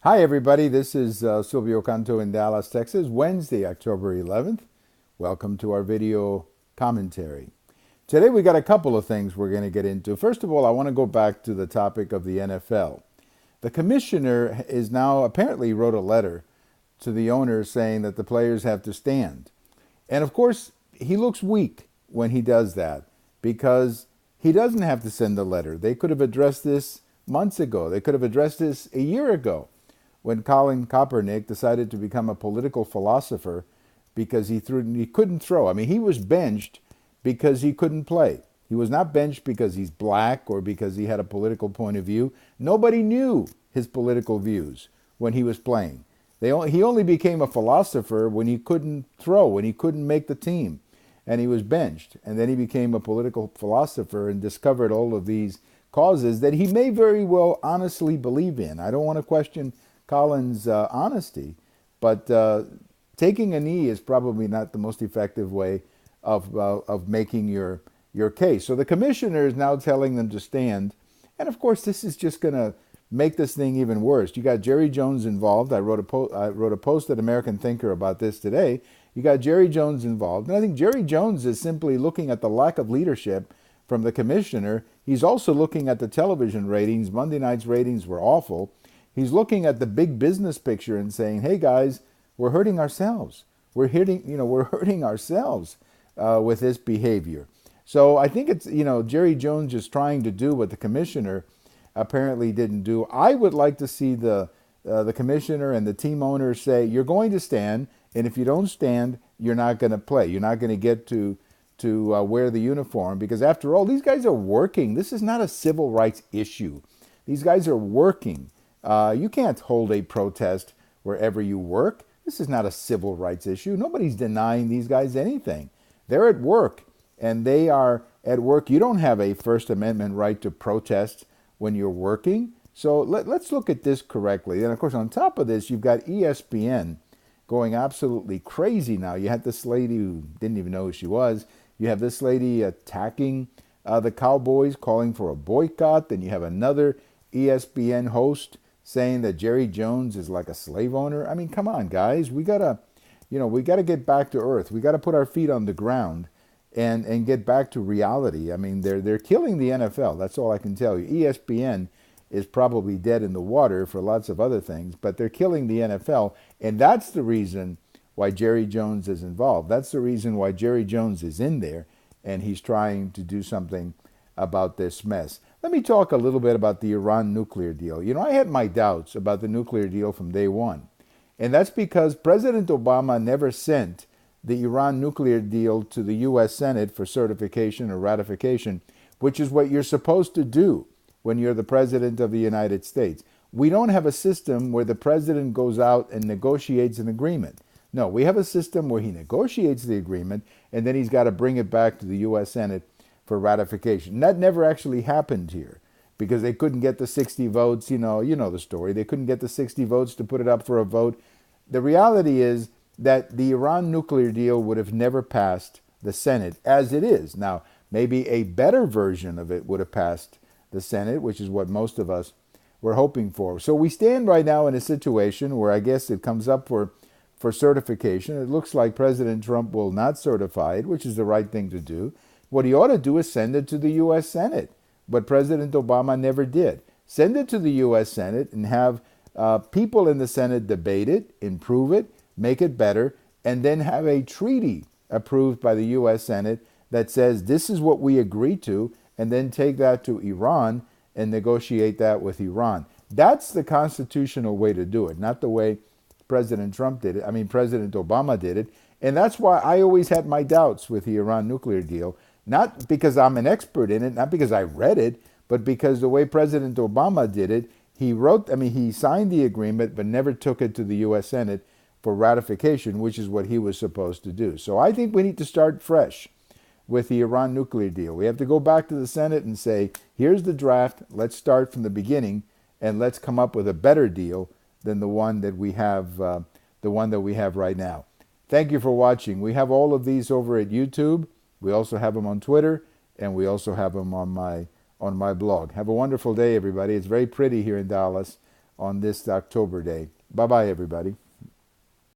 Hi, everybody. This is Silvio Canto in Dallas, Texas, Wednesday, October 11th. Welcome to our video commentary. Today, we got a couple of things we're going to get into. First of all, I want to go back to the topic of the NFL. The commissioner is now apparently wrote a letter to the owners saying that the players have to stand. And of course, he looks weak when he does that because he doesn't have to send a letter. They could have addressed this months ago. They could have addressed this a year ago when Colin Kaepernick decided to become a political philosopher because he couldn't throw. I mean, he was benched because he couldn't play. He was not benched because he's black or because he had a political point of view. Nobody knew his political views when he was playing. He only became a philosopher when he couldn't throw, when he couldn't make the team, and he was benched. And then he became a political philosopher and discovered all of these causes that he may very well honestly believe in. I don't want to question Colin's honesty, but taking a knee is probably not the most effective way of making your case. So the commissioner is now telling them to stand, and of course this is just going to make this thing even worse. You got Jerry Jones involved. I wrote a post at American Thinker about this today. You got Jerry Jones involved, and I think Jerry Jones is simply looking at the lack of leadership from the commissioner. He's also looking at the television ratings. Monday night's ratings were awful. He's looking at the big business picture and saying, "Hey guys, we're hurting ourselves. We're hurting ourselves with this behavior." So I think it's Jerry Jones is trying to do what the commissioner apparently didn't do. I would like to see the commissioner and the team owners say, "You're going to stand, and if you don't stand, you're not going to play. You're not going to get to wear the uniform because after all, these guys are working. This is not a civil rights issue. These guys are working." You can't hold a protest wherever you work. This is not a civil rights issue. Nobody's denying these guys anything. They're at work, and they are at work. You don't have a First Amendment right to protest when you're working. So let's look at this correctly. And of course, on top of this, you've got ESPN going absolutely crazy now. You had this lady who didn't even know who she was. You have this lady attacking the Cowboys, calling for a boycott. Then you have another ESPN host saying that Jerry Jones is like a slave owner. I mean, come on, guys. We gotta get back to earth. We gotta put our feet on the ground and get back to reality. I mean, they're killing the NFL. That's all I can tell you. ESPN is probably dead in the water for lots of other things, but they're killing the NFL, and that's the reason why Jerry Jones is involved. That's the reason why Jerry Jones is in there, and he's trying to do something about this mess. Let me talk a little bit about the Iran nuclear deal. I had my doubts about the nuclear deal from day one. And that's because President Obama never sent the Iran nuclear deal to the U.S. Senate for certification or ratification, which is what you're supposed to do when you're the President of the United States. We don't have a system where the President goes out and negotiates an agreement. No, we have a system where he negotiates the agreement and then he's got to bring it back to the U.S. Senate for ratification. That never actually happened here because they couldn't get the 60 votes. You know the story. They couldn't get the 60 votes to put it up for a vote. The reality is that the Iran nuclear deal would have never passed the Senate as it is. Now, maybe a better version of it would have passed the Senate, which is what most of us were hoping for. So we stand right now in a situation where I guess it comes up for certification. It looks like President Trump will not certify it, which is the right thing to do. What he ought to do is send it to the U.S. Senate, but President Obama never did. Send it to the U.S. Senate and have people in the Senate debate it, improve it, make it better, and then have a treaty approved by the U.S. Senate that says this is what we agree to, and then take that to Iran and negotiate that with Iran. That's the constitutional way to do it, not the way President Obama did it. And that's why I always had my doubts with the Iran nuclear deal. Not because I'm an expert in it, not because I read it, but because the way President Obama did it, he signed the agreement, but never took it to the U.S. Senate for ratification, which is what he was supposed to do. So I think we need to start fresh with the Iran nuclear deal. We have to go back to the Senate and say, here's the draft, let's start from the beginning, and let's come up with a better deal than the one that we have right now. Thank you for watching. We have all of these over at YouTube. We also have them on Twitter, and we also have them on my blog. Have a wonderful day, everybody. It's very pretty here in Dallas. on this October day. Bye bye, everybody.